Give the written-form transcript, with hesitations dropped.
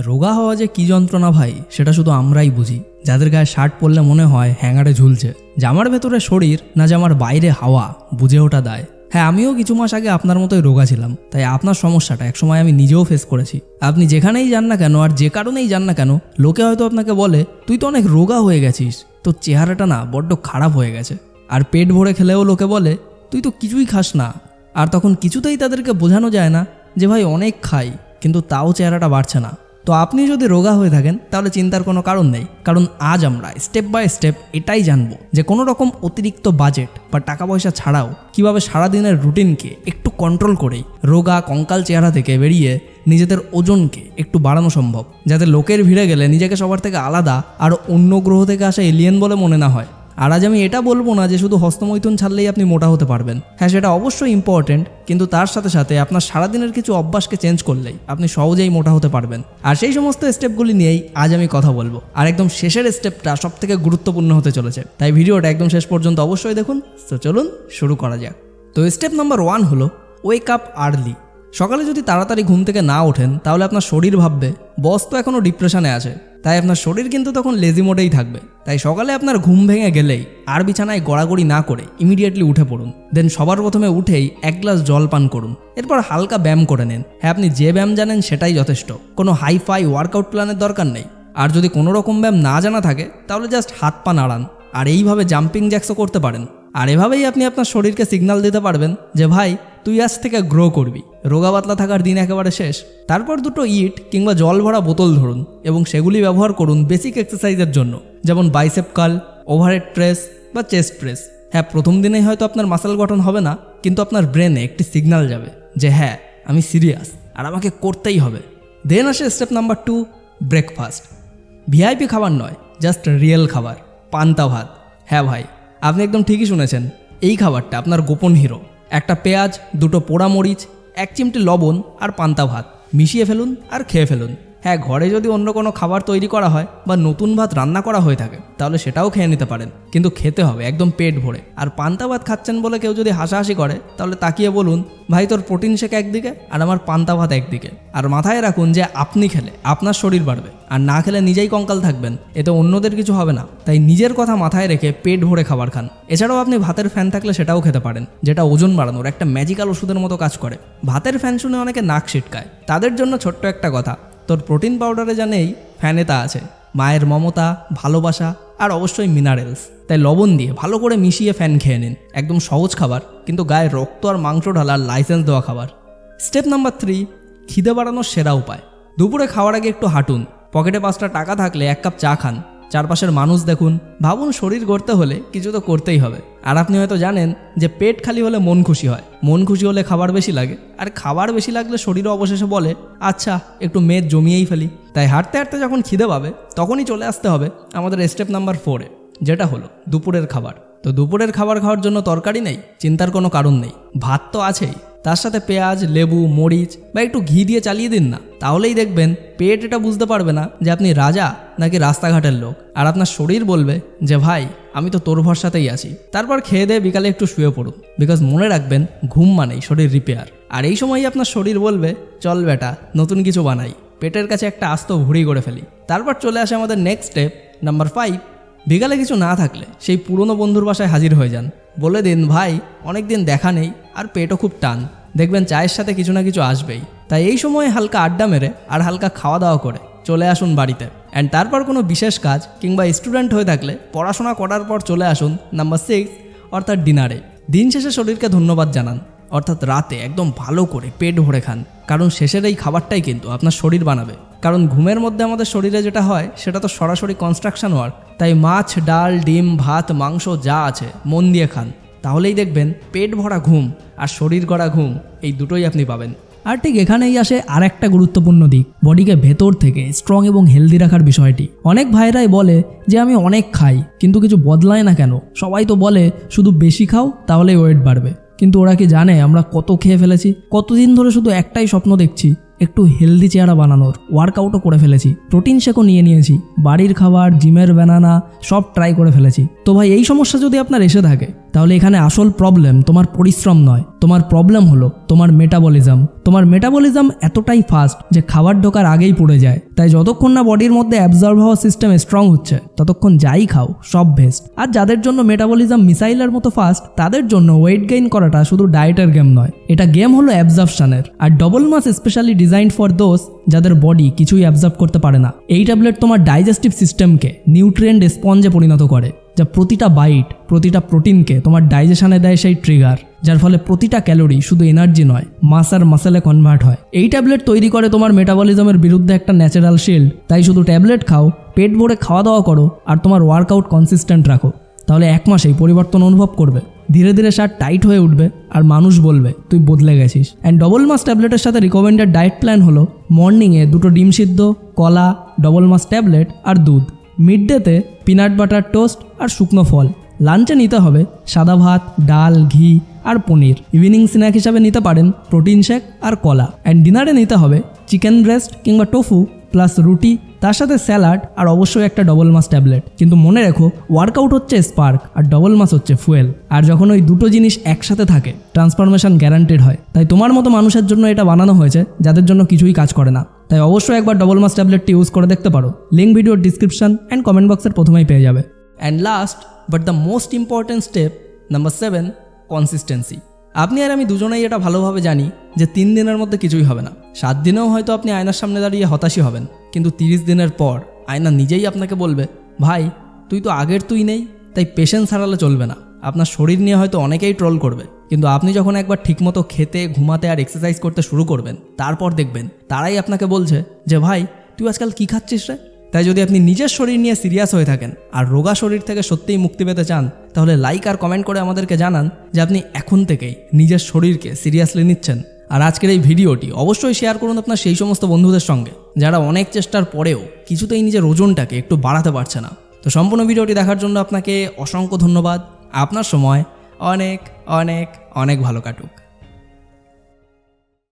রোগা হওয়া যে কি যন্ত্রণা ভাই, সেটা শুধু আমরাই বুঝি, যাদের গায়ে শার্ট পরলে মনে হয় হ্যাঙ্গারে ঝুলছে। জামার ভেতরে শরীর না জামার বাইরে হাওয়া, বুঝে ওটা দায়। হ্যাঁ, আমিও কিছু মাস আগে আপনার মতোই রোগা ছিলাম, তাই আপনার সমস্যাটা একসময় আমি নিজেও ফেস করেছি। আপনি যেখানেই যান না কেন আর যে কারণেই যান না কেন, লোকে হয়তো আপনাকে বলে তুই তো অনেক রোগা হয়ে গেছিস, তোর চেহারাটা না বড্ড খারাপ হয়ে গেছে। আর পেট ভরে খেলেও লোকে বলে তুই তো কিছুই খাস না। আর তখন কিছুতেই তাদেরকে বোঝানো যায় না যে ভাই অনেক খাই, কিন্তু তাও চেহারাটা বাড়ছে না। তো আপনি যদি রোগা হয়ে থাকেন তাহলে চিন্তার কোনো কারণ নেই, কারণ আজ আমরা স্টেপ বাই স্টেপ এটাই জানবো যে কোনো রকম অতিরিক্ত বাজেট বা টাকা পয়সা ছাড়াও কিভাবে সারাদিনের রুটিনকে একটু কন্ট্রোল করেই রোগা কঙ্কাল চেহারা থেকে বেরিয়ে নিজেদের ওজনকে একটু বাড়ানো সম্ভব, যাতে লোকের ভিড়ে গেলে নিজেকে সবার থেকে আলাদা আর অন্য গ্রহ থেকে আসা এলিয়েন বলে মনে না হয়। আর আজ আমি এটা বলবো না যে শুধু হস্তমৈথুন ছাড়লেই আপনি মোটা হতে পারবেন। হ্যাঁ, সেটা অবশ্যই ইম্পর্টেন্ট, কিন্তু তার সাথে সাথে আপনার সারাদিনের কিছু অভ্যাসকে চেঞ্জ করলেই আপনি সহজেই মোটা হতে পারবেন। আর সেই সমস্ত স্টেপগুলি নিয়েই আজ আমি কথা বলবো। আর একদম শেষের স্টেপটা সব থেকে গুরুত্বপূর্ণ হতে চলেছে, তাই ভিডিওটা একদম শেষ পর্যন্ত অবশ্যই দেখুন। তো চলুন শুরু করা যাক। তো স্টেপ নাম্বার 1 হলো ওয়েক আপ আর্লি। সকালে যদি তাড়াতাড়ি ঘুম থেকে না ওঠেন তাহলে আপনার শরীর ভাববে বস তো এখনও ডিপ্রেশনে আছে, তাই আপনার শরীর কিন্তু তখন লেজি মোডেই থাকবে। তাই সকালে আপনার ঘুম ভেঙে গেলেই আর বিছানায় গড়াগড়ি না করে ইমিডিয়েটলি উঠে পড়ুন। দেন সবার প্রথমে উঠেই 1 গ্লাস জল পান করুন। এরপর হালকা ব্যায়াম করে নিন। হ্যাঁ, আপনি যে ব্যায়াম জানেন সেটাই যথেষ্ট, কোনো হাইফাই ওয়ার্কআউট প্ল্যানের দরকার নেই। আর যদি কোনো রকম ব্যায়াম না জানা থাকে তাহলে জাস্ট হাত পা নাড়ান, আর এইভাবে জাম্পিং জ্যাক্সও করতে পারেন। আর এভাবেই আপনি আপনার শরীরকে সিগন্যাল দিতে পারবেন যে ভাই তুই আজ থেকে গ্রো করবি, রোগা পাতলা থাকার দিন একেবারে শেষ। তারপর দুটো ইট কিংবা জল ভরা বোতল ধরুন এবং সেগুলি ব্যবহার করুন বেসিক এক্সারসাইজের জন্য, যেমন বাইসেপ কার্ল, ওভারহেড প্রেস বা চেস্ট প্রেস। হ্যাঁ, প্রথম দিনেই হয়তো আপনার মাসেল গঠন হবে না, কিন্তু আপনার ব্রেনে একটি সিগন্যাল যাবে যে হ্যাঁ আমি সিরিয়াস আর আমাকে করতেই হবে। দেন আসে স্টেপ নাম্বার 2, ব্রেকফাস্ট। ভিআইপি খাবার নয়, জাস্ট রিয়েল খাবার, পান্তা ভাত। হ্যাঁ ভাই, আপনি একদম ঠিকই শুনেছেন, এই খাবারটা আপনার গোপন হিরো। একটা পেঁয়াজ, দুটো পোড়া মরিচ, 1 চিমটি লবণ আর পান্তা ভাত মিশিয়ে ফেলুন আর খেয়ে ফেলুন। হ্যাঁ, ঘরে যদি অন্য কোনো খাবার তৈরি করা হয় বা নতুন ভাত রান্না করা হয়ে থাকে তাহলে সেটাও খেয়ে নিতে পারেন, কিন্তু খেতে হবে একদম পেট ভরে। আর পান্তা ভাত খাচ্ছেন বলে কেউ যদি হাসাহাসি করে তাহলে তাকিয়ে বলুন ভাই তোর প্রোটিন শেক একদিকে আর আমার পান্তা ভাত একদিকে। আর মাথায় রাখুন যে আপনি খেলে আপনার শরীর বাড়বে, আর না খেলে নিজেই কঙ্কাল থাকবেন, এতে অন্যদের কিছু হবে না। তাই নিজের কথা মাথায় রেখে পেট ভরে খাবার খান। এছাড়াও আপনি ভাতের ফ্যান থাকলে সেটাও খেতে পারেন, যেটা ওজন বাড়ানোর একটা ম্যাজিক্যাল ওষুধের মতো কাজ করে। ভাতের ফ্যান শুনে অনেকে নাক ছিটকায়, তাদের জন্য ছোট্ট একটা কথা, তোর প্রোটিন পাউডারে যা নেই ফ্যানে তা আছে, মায়ের মমতা, ভালোবাসা আর অবশ্যই মিনারেলস। তাই লবণ দিয়ে ভালো করে মিশিয়ে ফ্যান খেয়ে নিন। একদম সহজ খাবার, কিন্তু গায়ে রক্ত আর মাংস ঢালার লাইসেন্স দেওয়া খাবার। স্টেপ নাম্বার 3, খিদে বাড়ানোর সেরা উপায়। দুপুরে খাওয়ার আগে একটু হাঁটুন, পকেটে 5টা টাকা থাকলে 1 কাপ চা খান, চারপাশের মানুষ দেখুন। ভাবুন শরীর গড়তে হলে কিছু তো করতেই হবে। আর আপনি হয়তো জানেন যে পেট খালি হলে মন খুশি হয়, মন খুশি হলে খাবার বেশি লাগে, আর খাবার বেশি লাগলে শরীরও অবশেষে বলে আচ্ছা একটু মেদ জমিয়েই ফেলি। তাই হাঁটতে হাঁটতে যখন খিদে পাবে তখনই চলে আসতে হবে আমাদের স্টেপ নাম্বার 4-এ, যেটা হলো দুপুরের খাবার। তো দুপুরের খাবার খাওয়ার জন্য তরকারি নেই, চিন্তার কোনো কারণ নেই, ভাত তো আছেই, তার সাথে পেঁয়াজ, লেবু, মরিচ বা একটু ঘি দিয়ে চালিয়ে দিন না। তাহলেই দেখবেন পেট এটা বুঝতে পারবে না যে আপনি রাজা নাকি রাস্তাঘাটের লোক, আর আপনার শরীর বলবে যে ভাই আমি তো তোর ভরসাতেই আছি। তারপর খেয়ে দিয়ে বিকালে একটু শুয়ে পড়ুন, বিকজ মনে রাখবেন ঘুম মানেই শরীর রিপেয়ার। আর এই সময়ই আপনার শরীর বলবে চল বেটা নতুন কিছু বানাই, পেটের কাছে একটা আস্ত ভুঁড়ি করে ফেলি। তারপর চলে আসে আমাদের নেক্সট স্টেপ নাম্বার 5, বিকালে কিছু না থাকলে সেই পুরনো বন্ধুর বাসায় হাজির হয়ে যান। বলে দিন ভাই অনেক দিন দেখা নেই আর পেটও খুব টান, দেখবেন চায়ের সাথে কিছু না কিছু আসবেই। তাই এই সময় হালকা আড্ডা মেরে আর হালকা খাওয়া দাওয়া করে চলে আসুন বাড়িতে। অ্যান্ড তারপর কোনো বিশেষ কাজ কিংবা স্টুডেন্ট হয়ে থাকলে পড়াশোনা করার পর চলে আসুন নাম্বার 6, অর্থাৎ ডিনারে। দিন শেষে শরীরকে ধন্যবাদ জানান, অর্থাৎ রাতে একদম ভালো করে পেট ভরে খান, কারণ শেষের এই খাবারটাই কিন্তু আপনার শরীর বানাবে। কারণ ঘুমের মধ্যে আমাদের শরীরে যেটা হয় সেটা তো সরাসরি কনস্ট্রাকশন ওয়ার্ক। তাই মাছ, ডাল, ডিম, ভাত, মাংস যা আছে মন দিয়ে খান, তাহলেই দেখবেন পেট ভরা ঘুম আর শরীর গড়া ঘুম এই দুটোই আপনি পাবেন। আর ঠিক এখানেই আসে আর একটা গুরুত্বপূর্ণ দিক, বডিকে ভেতর থেকে স্ট্রং এবং হেলদি রাখার বিষয়টি। অনেক ভাইরাই বলে যে আমি অনেক খাই কিন্তু কিছু বদলায় না কেন, সবাই তো বলে শুধু বেশি খাও তাহলেই ওয়েট বাড়বে। কিন্তু ওরা কি জানে আমরা কত খেয়ে ফেলেছি? কতদিন ধরে শুধু একটাই স্বপ্ন দেখছি, একটু হেলদি চেহারা বানানোর। ওয়ার্কআউটও করে ফেলেছি, প্রোটিন শেকও নিয়ে নিয়েছি, বাড়ির খাবার, জিমের বানানা সব ট্রাই করে ফেলেছি। তো ভাই এই সমস্যা যদি আপনার এসে থাকে তাহলে এখানে আসল প্রবলেম তোমার পরিশ্রম নয়, তোমার প্রবলেম হলো তোমার মেটাবলিজম। তোমার মেটাবলিজম এতটাই ফাস্ট যে খাবার ঢোকার আগেই পড়ে যায়। তাই যতক্ষণ না বডির মধ্যে অ্যাবজর্ব হওয়া সিস্টেম স্ট্রং হচ্ছে ততক্ষণ যাই খাও সব ভেস্ট। আর যাদের জন্য মেটাবলিজম মিসাইলের মতো ফাস্ট, তাদের জন্য ওয়েট গেইন করাটা শুধু ডায়েটের গেম নয়, এটা গেম হলো অ্যাবজর্পশনের। আর double mass specially designed for those যাদের বডি কিছুই অ্যাবজর্ব করতে পারে না। এই ট্যাবলেট তোমার ডাইজেস্টিভ সিস্টেমকে নিউট্রিয়েন্ট স্পঞ্জে পরিণত করে, যা প্রতিটা বাইট, প্রতিটা প্রোটিনকে তোমার ডাইজেশনে দেয় সেই ট্রিগার, যার ফলে প্রতিটা ক্যালোরি শুধু এনার্জি নয়, মাস আর মাসেলে কনভার্ট হয়। এই ট্যাবলেট তৈরি করে তোমার মেটাবলিজমের বিরুদ্ধে একটা ন্যাচারাল শিল্ড। তাই শুধু ট্যাবলেট খাও, পেট ভরে খাওয়া দাওয়া করো আর তোমার ওয়ার্কআউট কনসিস্টেন্ট রাখো, তাহলে 1 মাসেই পরিবর্তন অনুভব করবে। ধীরে ধীরে শার্ট টাইট হয়ে উঠবে আর মানুষ বলবে তুই বদলে গেছিস। অ্যান্ড ডবল মাস ট্যাবলেটের সাথে রিকমেন্ডেড ডায়েট প্ল্যান হলো মর্নিংয়ে 2টো ডিম সিদ্ধ, কলা, ডবল মাস ট্যাবলেট আর দুধ। মিড ডেতে পিনাট বাটার টোস্ট আর শুকনো ফল। লাঞ্চে নিতে হবে সাদা ভাত, ডাল, ঘি আর পনির। ইভিনিং স্ন্যাক হিসাবে নিতে পারেন প্রোটিন শেক আর কলা। অ্যান্ড ডিনারে নিতে হবে চিকেন ব্রেস্ট কিংবা টোফু প্লাস রুটি, তার সাথে স্যালাড আর অবশ্যই একটা ডবল মাস ট্যাবলেট। কিন্তু মনে রেখো, ওয়ার্কআউট হচ্ছে স্পার্ক আর ডবল মাস হচ্ছে ফুয়েল। আর যখন ওই দুটো জিনিস একসাথে থাকে, ট্রান্সফরমেশন গ্যারান্টেড হয়। তাই তোমার মতো মানুষের জন্য এটা বানানো হয়েছে যাদের জন্য কিছুই কাজ করে না। তাই অবশ্যই একবার ডবল মাস ট্যাবলেটটি ইউজ করে দেখতে পারো। লিঙ্ক ভিডিওর ডিসক্রিপশন অ্যান্ড কমেন্ট বক্সের প্রথমেই পেয়ে যাবে। And last but the most important step, number 7, consistency. আপনি আর আমি দুজনেই এটা ভালোভাবে জানি যে 3 দিনের মধ্যে কিছুই হবে না। 7 দিনেও হয়তো আপনি আয়নার সামনে দাঁড়িয়ে হতাশই হবেন, কিন্তু 30 দিনের পর আয়না নিজেই আপনাকে বলবে, ভাই তুই তো আগের তুই নেই। তাই পেশেন্স হারালে চলবে না। আপনার শরীর নিয়ে হয়তো অনেকেই ট্রোল করবে, কিন্তু আপনি যখন একবার ঠিকমতো খেতে, ঘুমাতে আর এক্সারসাইজ করতে শুরু করবেন, তারপর দেখবেন তারাই আপনাকে বলছে যে ভাই তুই আজকাল কী খাচ্ছিস রে। তাই যদি আপনি নিজের শরীর নিয়ে সিরিয়াস হয়ে থাকেন আর রোগা শরীর থেকে সত্যিই মুক্তি পেতে চান, তাহলে লাইক আর কমেন্ট করে আমাদেরকে জানান যে আপনি এখন থেকেই নিজের শরীরকে সিরিয়াসলি নিচ্ছেন। আর আজকের এই ভিডিওটি অবশ্যই শেয়ার করুন আপনার সেই সমস্ত বন্ধুদের সঙ্গে যারা অনেক চেষ্টার পরেও কিছুতেই নিজের ওজনটাকে একটু বাড়াতে পারছে না। তো সম্পূর্ণ ভিডিওটি দেখার জন্য আপনাকে অসংখ্য ধন্যবাদ। আপনার সময় অনেক অনেক অনেক ভালো কাটুক।